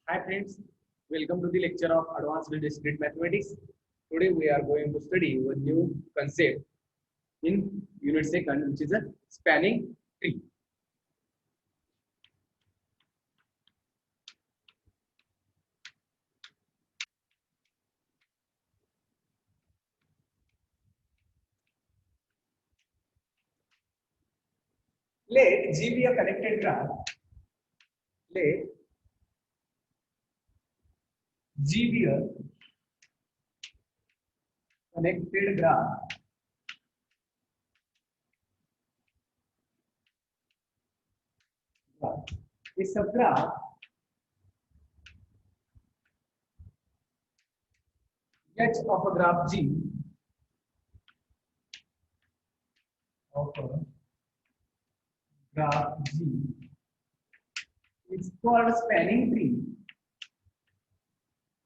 Hi friends, welcome to the lecture of Advanced Discrete Mathematics. Today we are going to study one new concept in unit second, which is a spanning tree. Let G be a connected graph. Let G be a connected graph. A subgraph H of a graph G of a graph G is called spanning tree.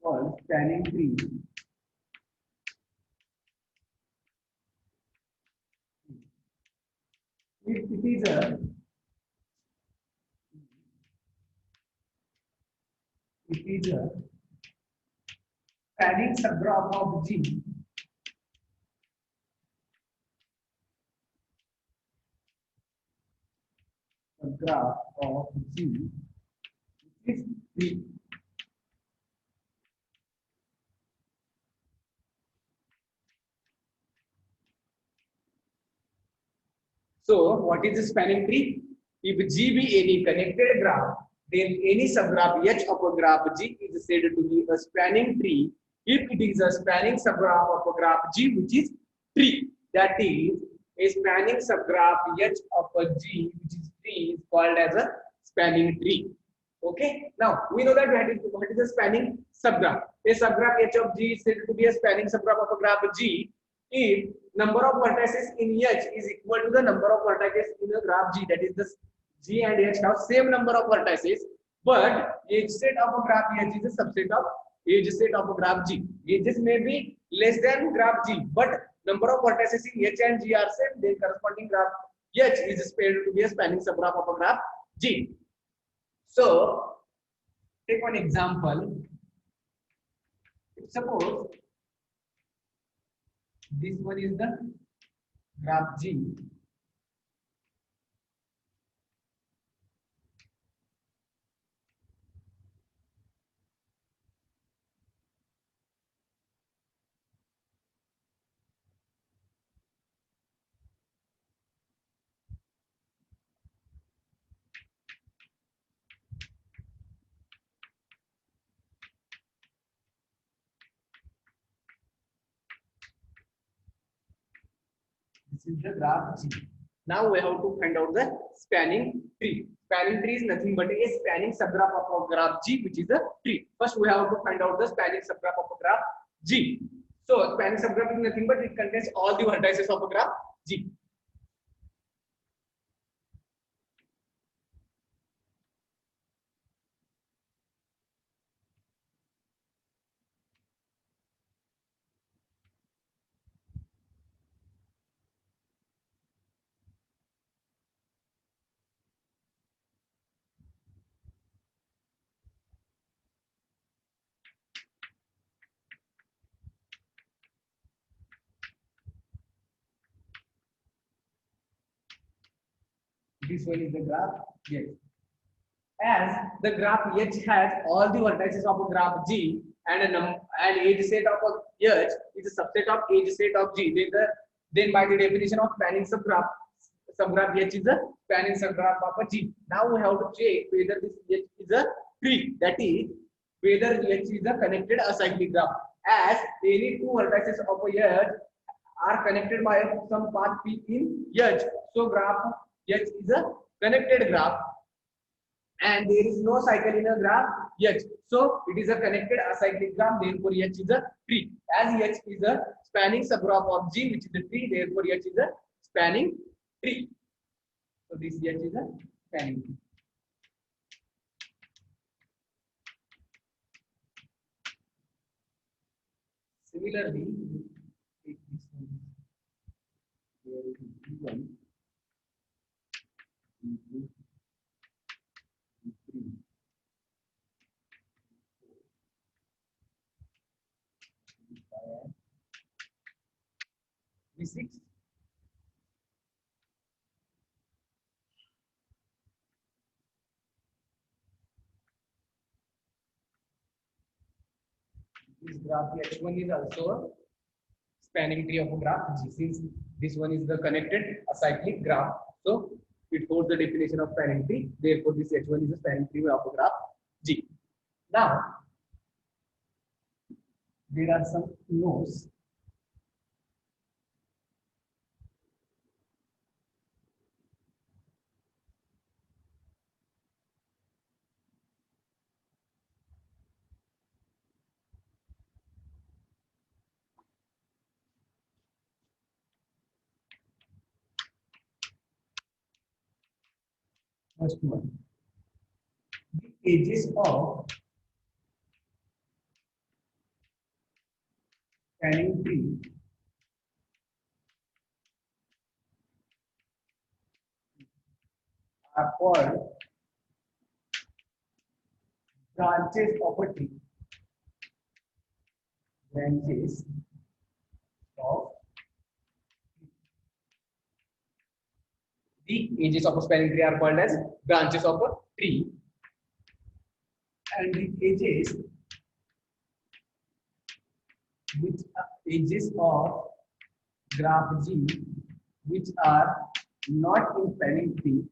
Called spanning tree. If it is a spanning subgraph of G graph of G is 3. So, what is the spanning tree? If G be any connected graph, then any subgraph H of a graph G is said to be a spanning tree. If it is a spanning subgraph of a graph G, which is tree, that is a spanning subgraph H of a G, which is tree, is called as a spanning tree. Okay. Now we know that what is a spanning subgraph. A subgraph H of G is said to be a spanning subgraph of a graph G if number of vertices in H is equal to the number of vertices in a graph G. That is, the G and H have same number of vertices, but edge set of a graph H is a subset of edge set of a graph G. Edges may be less than graph G, but number of vertices in H and G are same. Then corresponding graph H is said to be a spanning subgraph of a graph G. So, take one example. Suppose this one is the graph G. This is the graph G. Now we have to find out the spanning tree. Spanning tree is nothing but a spanning subgraph of a graph G, which is a tree. First, we have to find out the spanning subgraph of a graph G. So, spanning subgraph is nothing but it contains all the vertices of a graph G. This one is the graph H. As the graph H has all the vertices of a graph G and an edge set of a H is a subset of edge set of G. Then by the definition of spanning subgraph H is a spanning subgraph of a G. Now we have to check whether this H is a tree. That is, whether H is a connected acyclic graph. As any two vertices of a H are connected by some path P in H. So graph H is a connected graph and there is no cycle in a graph H. So it is a connected acyclic graph, therefore H is a tree. As H is a spanning subgraph of G, which is a tree, therefore H is a spanning tree. So this H is a spanning tree. Similarly, take this one. Here is B1, B2, B3, 6. This graph H1 is also a spanning tree of a graph G. Since this one is the connected acyclic graph, so it holds the definition of spanning tree. Therefore, this H1 is a spanning tree of a graph G. Now, there are some nodes. First one, the edges of spanning tree are called branches of a tree. Branches of the edges of a spanning tree are called as branches of a tree, and the edges of graph G which are not in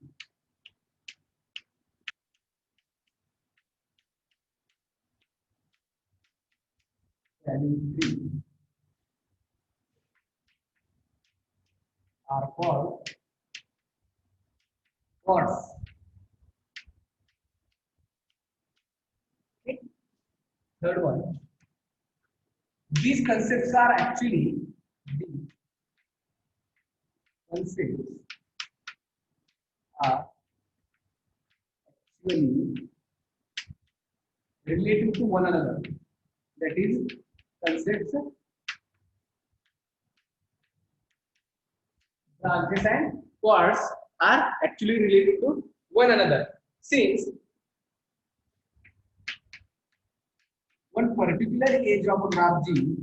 spanning tree are called chords. Okay. Third one, these concepts are actually the concepts are actually related to one another. That is, concepts, branches and chords are actually related to one another. Since one particular edge of a graph G,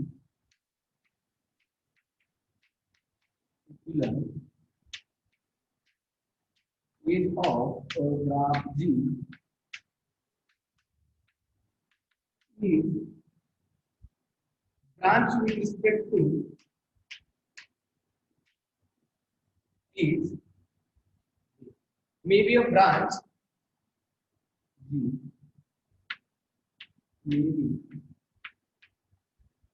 edge of a graph G is branch with respect to is maybe a branch G, maybe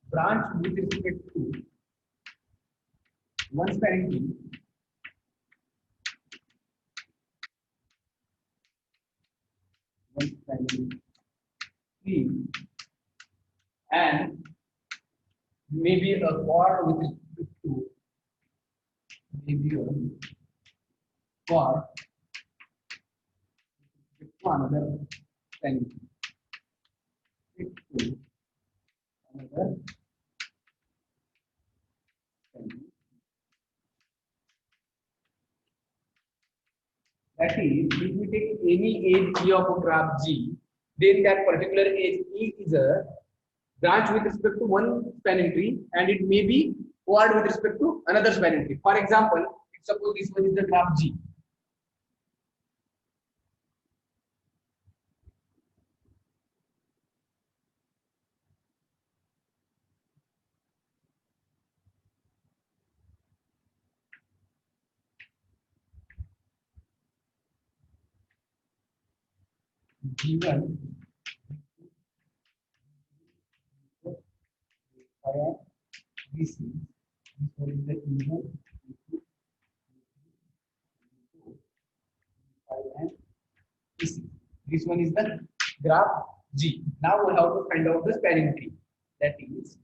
branch with respect to one spanning tree and maybe a chord with respect to maybe a chord with another spanning tree. Another spanning. That is, if we take any edge E of a graph G, then that particular edge E is a branch with respect to one spanning tree, and it may be chord with respect to another spanning tree. For example, suppose this one is the graph G. G1, this one is the E1, E2, and E6. This one is the graph G. Now we have to find out the spanning tree. That is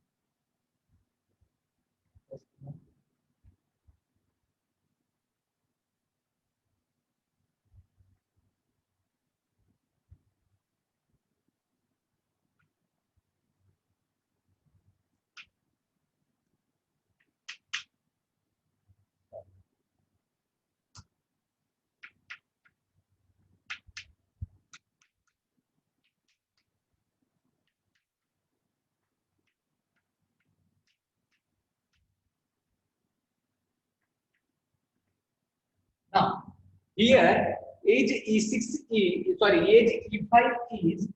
Now, here age age E5 is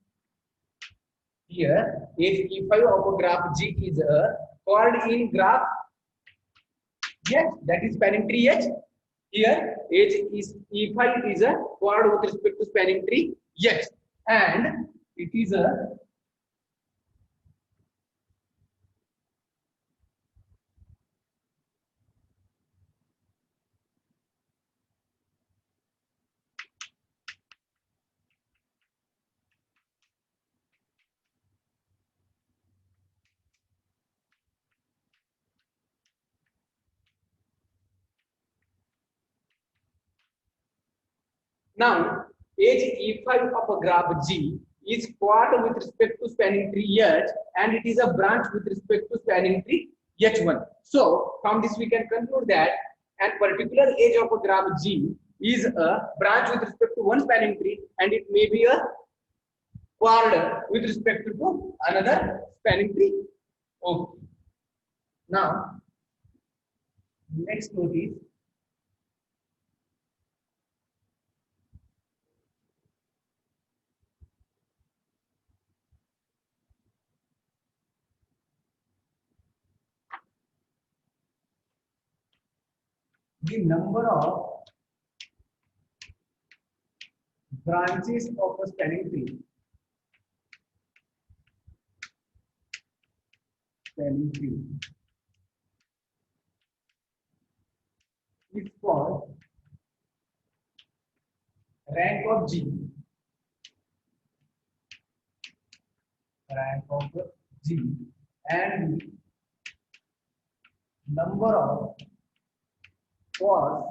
here age E5 of a graph G is called in graph H, that is spanning tree H. Here age is E5 is a called with respect to spanning tree H, and it is a now age E5 of a graph G is quad with respect to spanning tree H, and it is a branch with respect to spanning tree H1. So from this we can conclude that a particular edge of a graph G is a branch with respect to one spanning tree, and it may be a quad with respect to another spanning tree. Okay. Now next note is the number of branches of a spanning tree. Spanning tree is called rank of G. Rank of G, and number of pores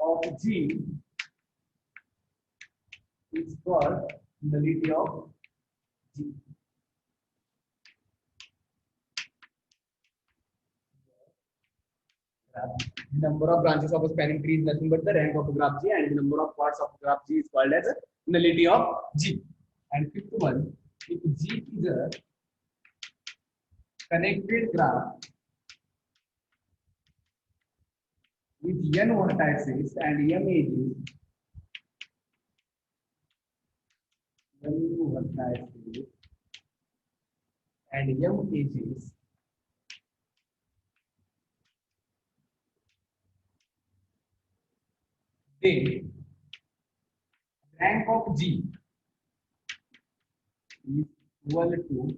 of G is called nullity of G. The number of branches of a spanning tree is nothing but the rank of a graph G, and the number of parts of a graph G is called as a nullity of G. And fifth one, if G is a connected graph with n vertices and m edges, n vertices and m edges, then rank of G is equal to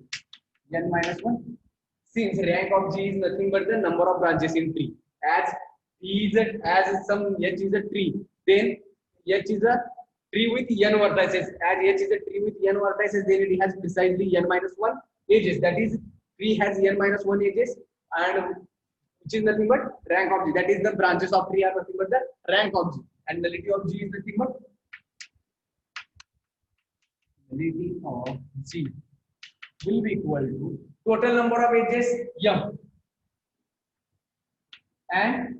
n minus 1. Since rank of G is nothing but the number of branches in tree, as E is as some H is a tree, then H is a tree with n vertices. As H is a tree with n vertices, then it has precisely n minus 1 edges. That is, tree has n minus 1 edges, and which is nothing but rank of G. That is, the branches of tree are nothing but the rank of G, and nullity of G is nothing but nullity of G will be equal to total number of edges m, and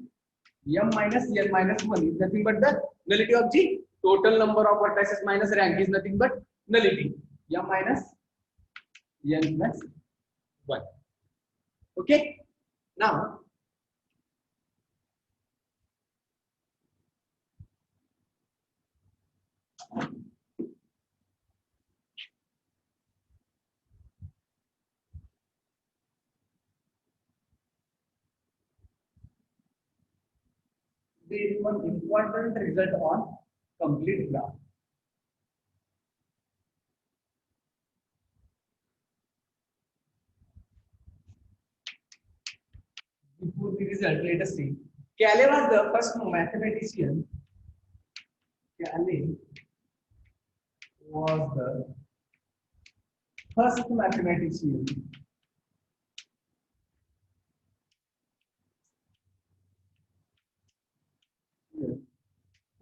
m minus n minus 1 is nothing but the nullity of G. Total number of vertices minus rank is nothing but nullity m minus n plus 1. Okay. Now there is one important result on complete graph. Before the result, let us see. Cayley was the first mathematician. Cayley was the first mathematician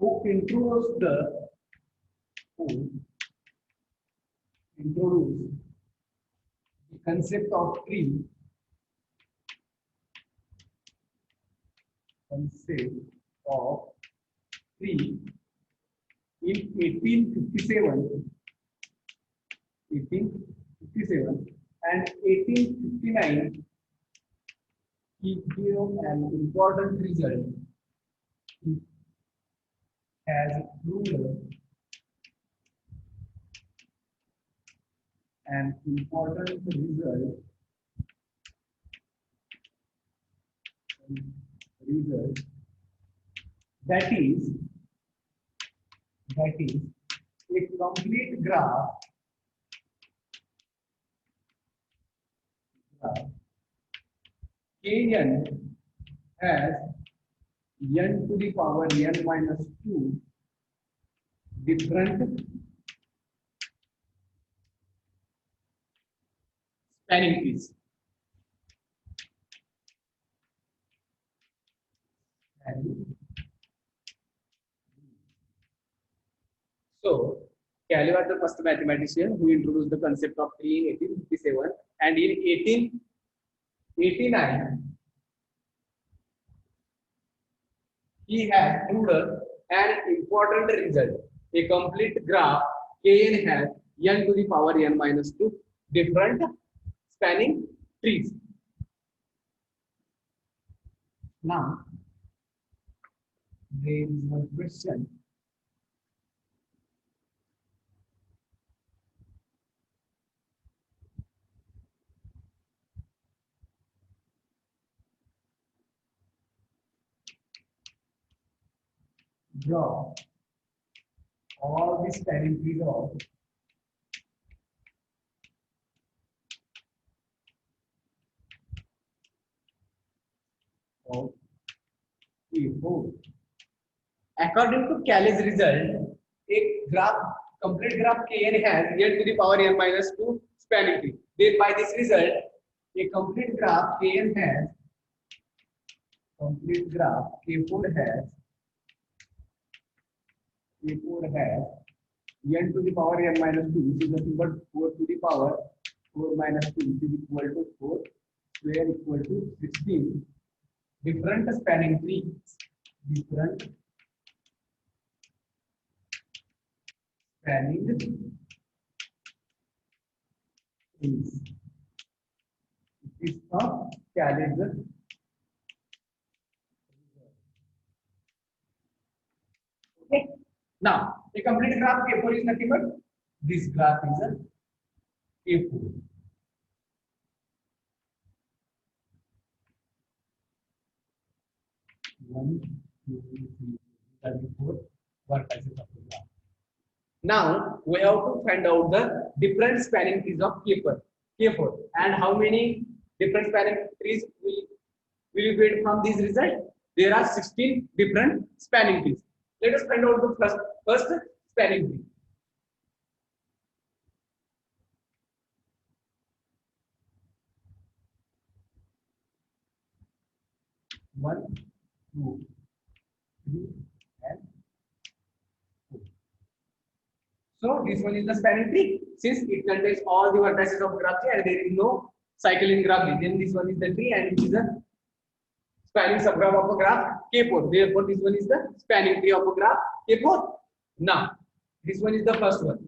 who introduced the concept of tree, in 1857 and 1859. He gave an important result has proved an important result that is a complete graph Kn has n to the power n minus 2 different spanning trees. So, Calais was the first mathematician who introduced the concept of tree in 1857, and in 1889 he has proved an important result. A complete graph Kn has n to the power n minus 2 different spanning trees. Now, there is one question. Draw all the spanning trees of Q4. According to Calais' result, a complete graph Kn has n to the power n minus 2 spanning tree. Then by this result, a complete graph Kn has K4 has n to the power n minus 2, which is nothing but 4 to the power 4 minus 2, which is equal to 4 square equal to 16 different spanning trees. Different spanning trees. It is from Calais. Okay. Now, a complete graph K4 is nothing but this graph is a K4. One, two, three, four vertices of the graph. Now we have to find out the different spanning trees of K4, and how many different spanning trees will you get from this result? There are 16 different spanning trees. Let us find out the first spanning tree. One, two, three, and four. So this one is the spanning tree. Since it contains all the vertices of graph tree and there is no cycle in graph tree, then this one is the tree and it is a spanning subgraph of a graph K4. Therefore, this one is the spanning tree of a graph K4. Now, this one is the first one.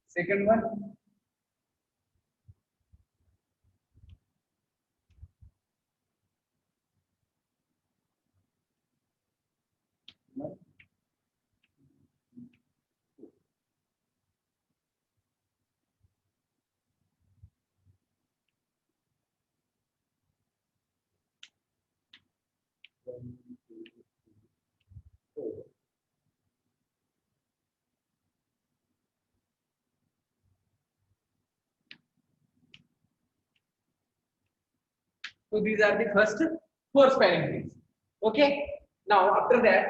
Second one. One, two, three, four. So these are the first four spanning trees. Okay. Now after that,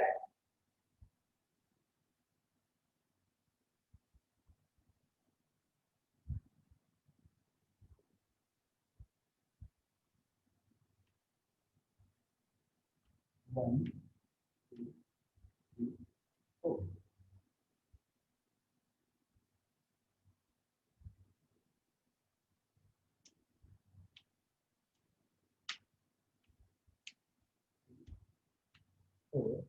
one, two, three, four. Four.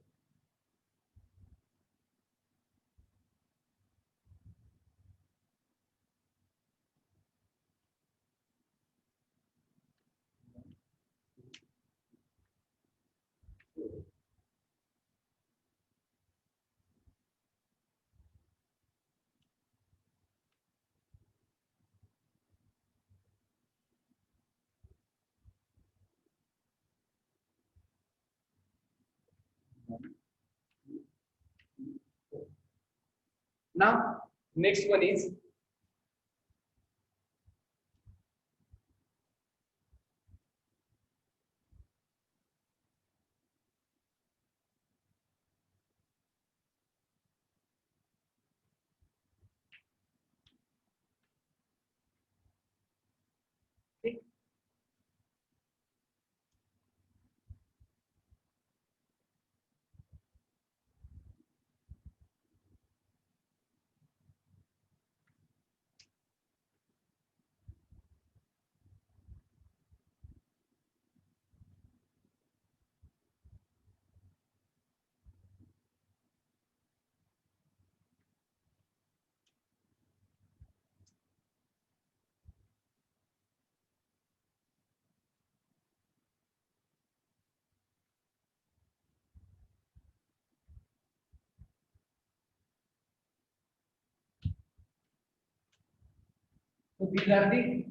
Now, next one is okay. So these are the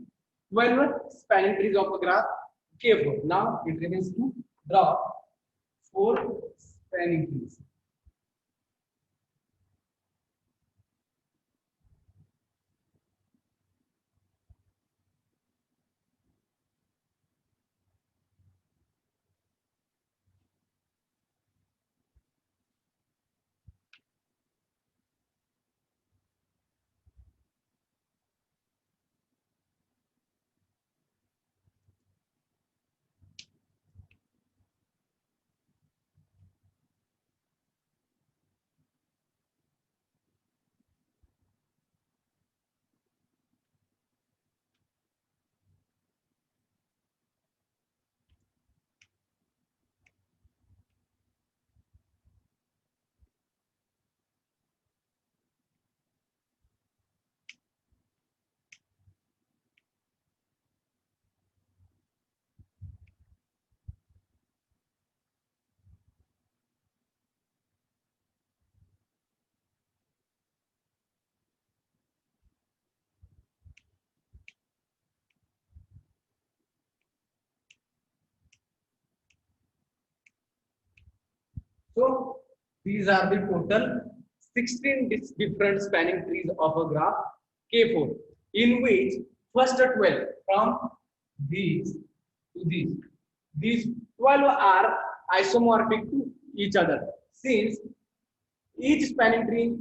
12 spanning trees of a graph K4. Now it remains to draw 4 spanning trees. So these are the total 16 different spanning trees of a graph K4, in which first 12 from these to these 12 are isomorphic to each other, since each spanning tree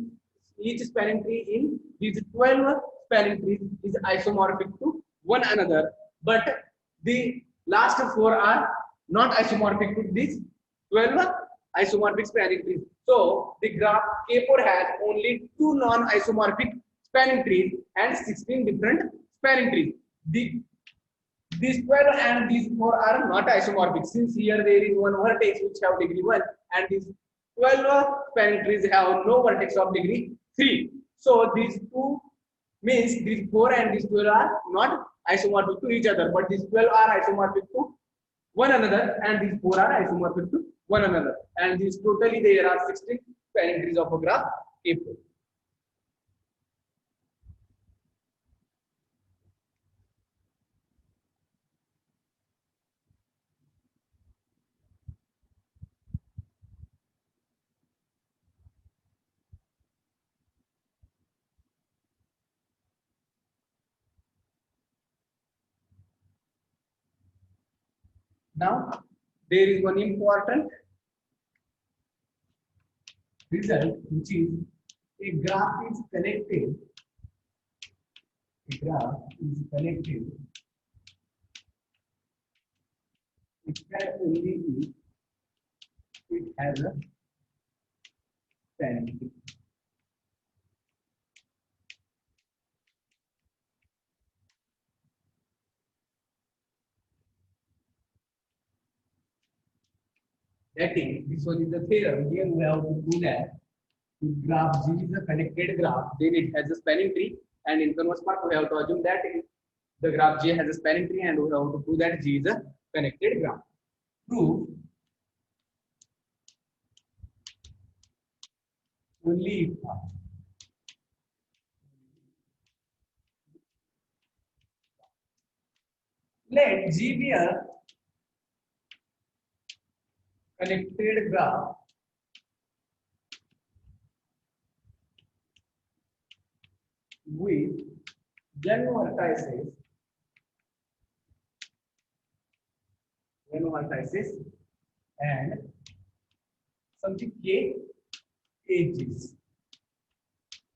in these 12 spanning trees is isomorphic to one another, but the last four are not isomorphic to these 12 isomorphic spanning trees. So the graph K4 has only two non-isomorphic spanning trees and 16 different spanning trees. These 12 and these 4 are not isomorphic, since here there is one vertex which have degree 1 and these 12 spanning trees have no vertex of degree 3. So these two means these 4 and these 12 are not isomorphic to each other, but these 12 are isomorphic to one another and these 4 are isomorphic to one another. And these totally there are 16 spanning trees of a graph K4. Now there is one important result, which is a graph is connected. A graph is connected. It can only be it has a spanning tree. That is, this one is the theorem. Here we have to do that. If graph G is a connected graph, then it has a spanning tree, and in converse part we have to assume that the graph J has a spanning tree, and we have to prove that G is a connected graph. Prove only if let G be a connected graph with n vertices, and something k edges.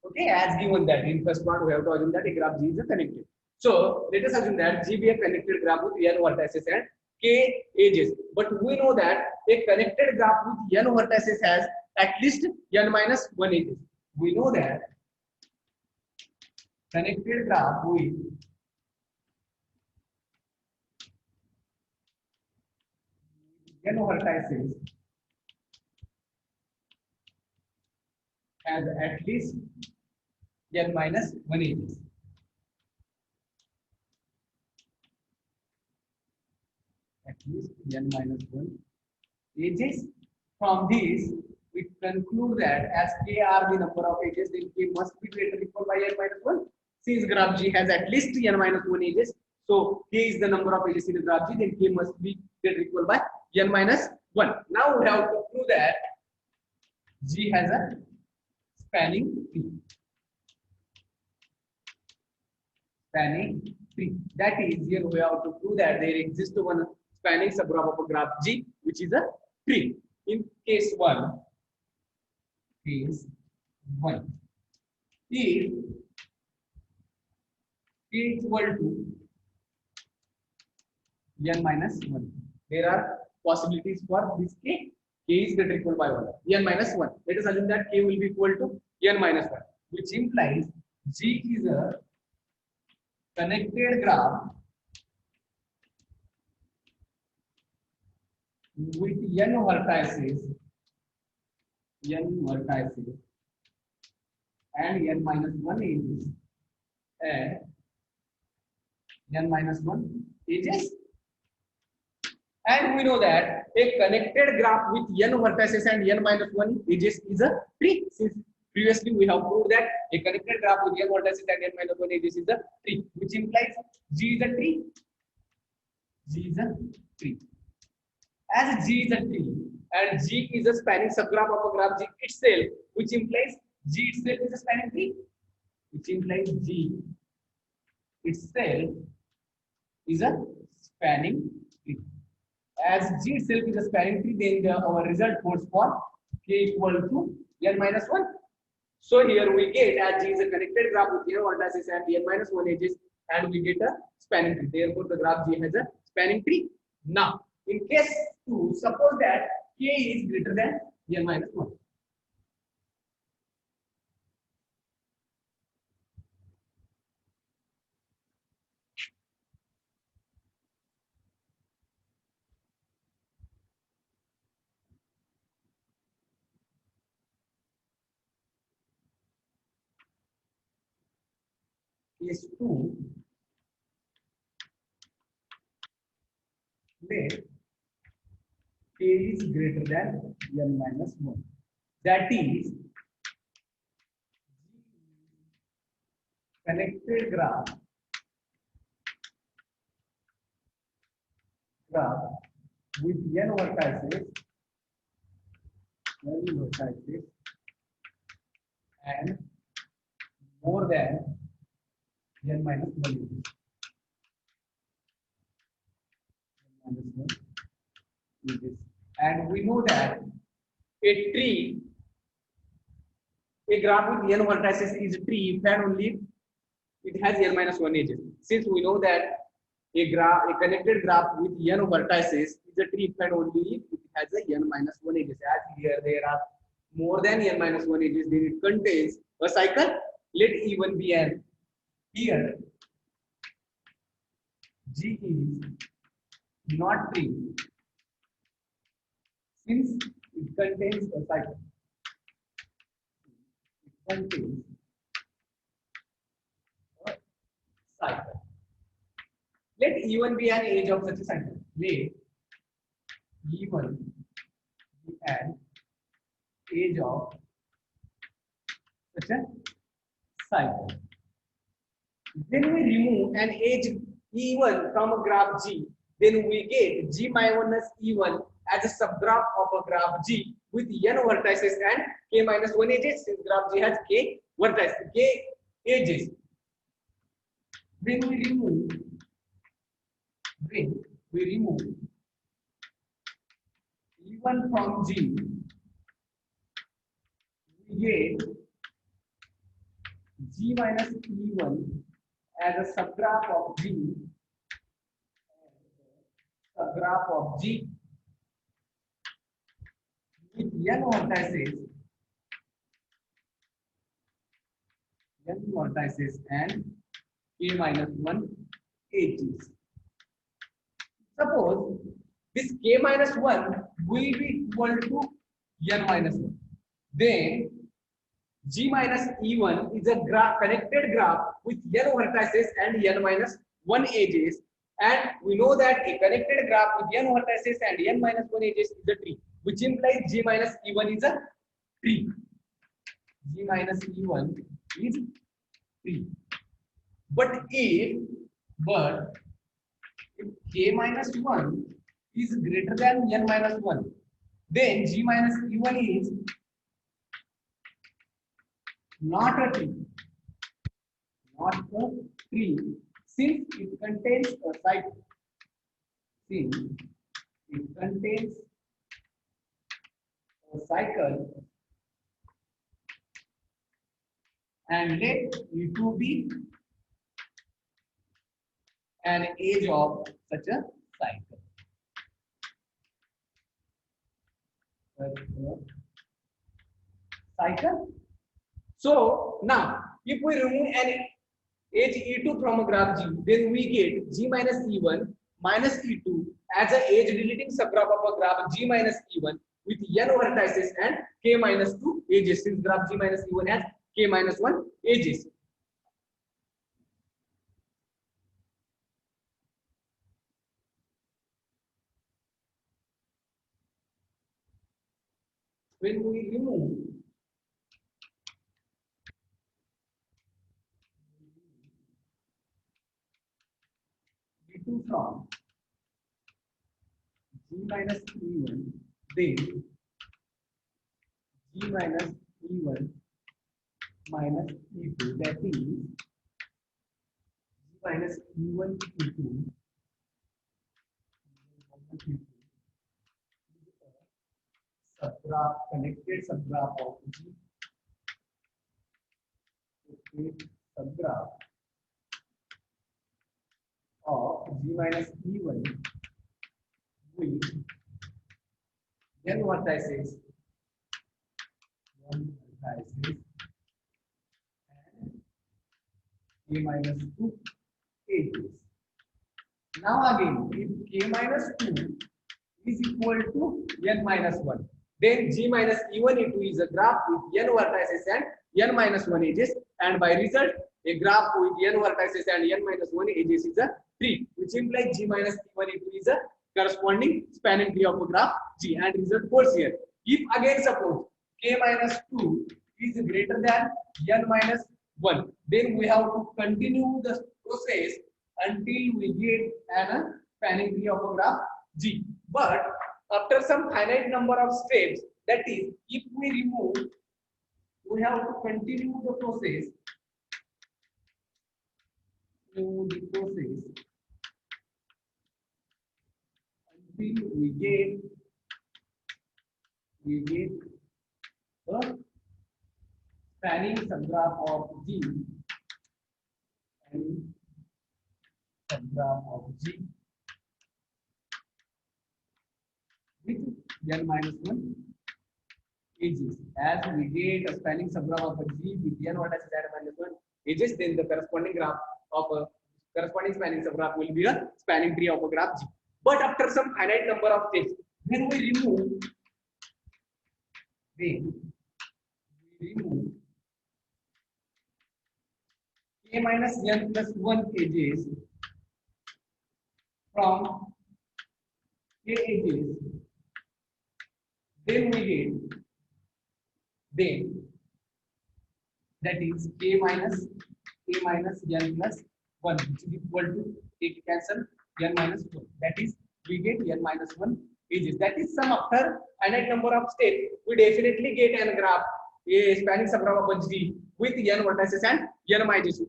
Okay, as given that in first part we have to assume that a graph G is a connected. So let us assume that G be a connected graph with n vertices and k edges. But we know that a connected graph with n vertices has at least n minus 1 edges. We know that connected graph with n vertices has at least n minus 1 edges. At least n minus 1 edges. From this, we conclude that as k are the number of edges, then k must be greater than equal by n minus 1. Since graph G has at least n minus 1 edges, so k is the number of edges in the graph G, then k must be greater than equal by n minus 1. Now we have to prove that G has a spanning tree. Spanning tree. That is, here we have to prove that there exists one spanning subgraph of a graph G, which is a tree. In case 1, if k equal to n minus 1, there are possibilities for this k. K is greater equal by 1, n minus 1. Let us assume that k will be equal to n minus 1, which implies G is a connected graph with n vertices and n minus 1 edges and n minus 1 edges. And we know that a connected graph with n vertices and n minus 1 edges is a tree. Since previously we have proved that a connected graph with n vertices and n minus 1 edges is a tree, which implies G is a tree. G is a tree. As G is a tree and G is a spanning subgraph of a graph G itself, which implies G itself is a spanning tree. Which implies G itself is a spanning tree. As G itself is a spanning tree, then our result holds for k equal to n minus 1. So here we get, as G is a connected graph with n vertices and n minus 1 edges, and we get a spanning tree. Therefore, the graph G has a spanning tree. Now, in case 2, suppose that k is greater than n minus 1. Case 2, let k is greater than n minus 1. That is, connected graph with n vertices and more than n minus 1 edges. And we know that a tree, a graph with n vertices is a tree if and only it has n minus 1 edges. Since we know that a connected graph with n vertices is a tree if and only if it has a n minus 1 edges. As here there are more than n minus 1 edges, then it contains a cycle. Let E1 be an. Here G is not tree since it contains a cycle. It contains a cycle. Let E1 be an edge of such a cycle. Let E1 be an edge of such a cycle. Then we remove an edge E1 from a graph G. Then we get G minus E1 as a subgraph of a graph G with n vertices and k minus 1 edges. Since graph G has k vertices, k edges. when we remove when we remove E1 from G, we get G minus E1 as a subgraph of G, subgraph of G with n vertices and k minus 1 edges. Suppose this k minus 1 will be equal to n minus 1. Then G minus E1 is a connected graph with n vertices and n minus 1 edges. And we know that a connected graph with n vertices and n minus 1 edges is a tree, which implies G minus E1 is a tree. G minus E1 is tree. But if k minus 1 is greater than n minus 1, then G minus E1 is not a tree. Not a tree, since it contains a cycle. Since it contains a cycle, and let E2 be an edge of such a cycle. So now, if we remove an edge E2 from a graph G, then we get G minus E1 minus E2 as an edge deleting subgraph of a graph G minus E1 with n vertices and k minus 2 edges, since graph G minus E1 has k minus 1 edges. When we remove E2 from G minus E1, then G minus E1 minus E2, that is G minus E1 E2 subgraph, connected subgraph of G, subgraph of G minus E1 with n vertices and k minus 2 edges. Now again, if k minus 2 is equal to n minus 1, then G minus E1 E2 is a graph with n vertices and n minus 1 edges, and by result, a graph with n vertices and n minus 1 edges is a tree, which implies G minus E1 E2 is a corresponding spanning tree of a graph G, and result holds here. If again suppose k minus 2 is greater than n minus 1, then we have to continue the process until we get an spanning tree of a graph G. But after some finite number of steps, that is, if we remove, we have to continue the process. Until we get the spanning subgraph of G, and subgraph of G with n minus 1 edges. As we get a spanning subgraph of a G with n vertices and minus 1 edges, then the corresponding graph of a corresponding spanning subgraph will be a spanning tree of a graph G. But after some finite number of steps, when we remove k minus n plus 1 edges from k edges, then we get that is k minus n plus 1, which is equal to take cancel n minus 1. That is, we get n minus 1 edges. That is, some after finite number of steps, we definitely get an graph, a spanning subgraph of G with n vertices and n minus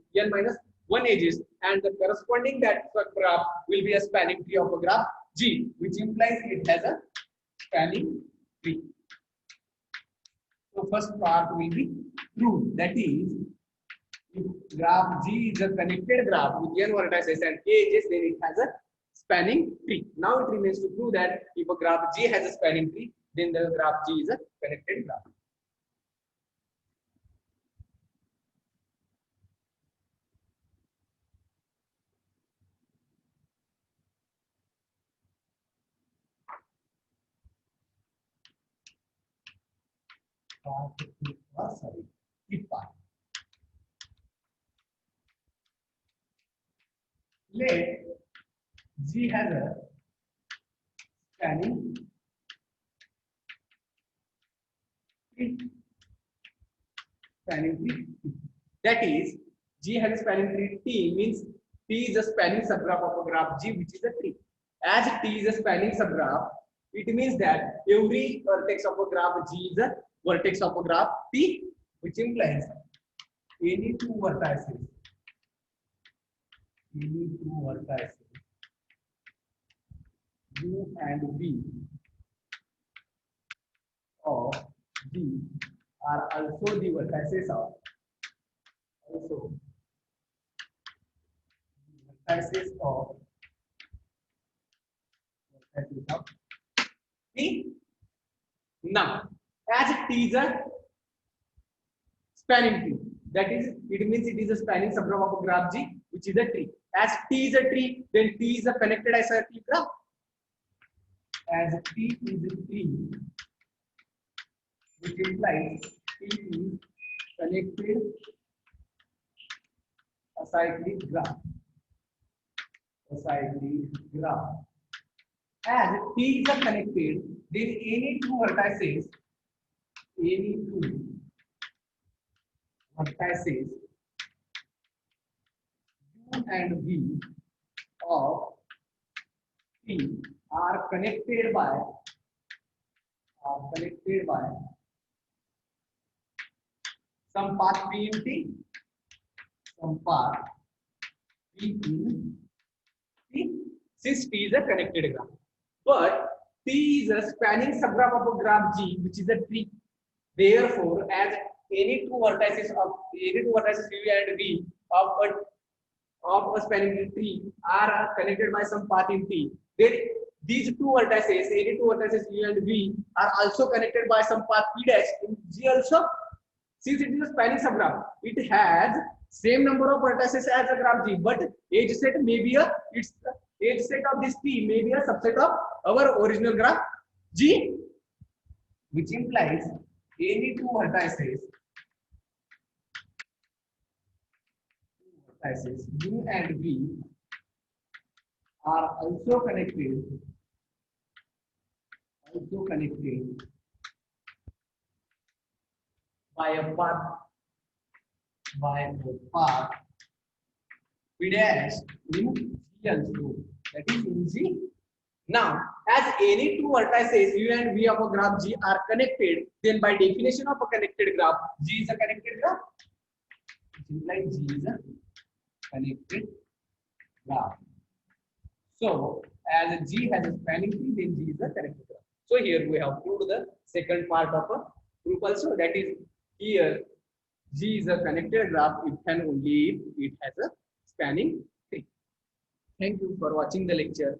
one edges, and the corresponding that graph will be a spanning tree of a graph G, which implies it has a spanning tree. So first part will be true. That is, if graph G is a connected graph with n vertices and k edges, then it has a spanning tree. Now it remains to prove that if a graph G has a spanning tree, then the graph G is a connected graph. Sorry, if part. Let G has a spanning tree. Spanning tree. That is, G has a spanning tree T means T is a spanning subgraph of a graph G, which is a tree. As T is a spanning subgraph, it means that every vertex of a graph G is a vertex of a graph T, which implies any two vertices U and V of G are also the vertices of T. Now, as T is a spanning tree, that is, it means it is a spanning subgraph of a graph G, which is a tree. As T is a tree, then T is a connected acyclic graph. As T is a tree, which implies T is connected acyclic graph. As T is a connected, then any two vertices U and V of T are connected by some path P in T, since T is a connected graph. But T is a spanning subgraph of a graph G, which is a tree. Therefore, as any two vertices U and V of a spanning tree are connected by some path in T, then these two vertices, any two vertices U and V, are also connected by some path P dash in G also. Since it is a spanning subgraph, it has same number of vertices as a graph G, but edge set may be its edge set of this T may be a subset of our original graph G, which implies any two vertices U and V are also connected by a path P dash in G also, that is in G. Now, as any two vertices U and V of a graph G are connected, then by definition of a connected graph, G is a connected graph. Like G is a connected graph. So, as G has a spanning tree, then G is a connected graph. So here we have proved the second part of a proof also, that is here G is a connected graph if and only if it has a spanning tree. Thank you for watching the lecture.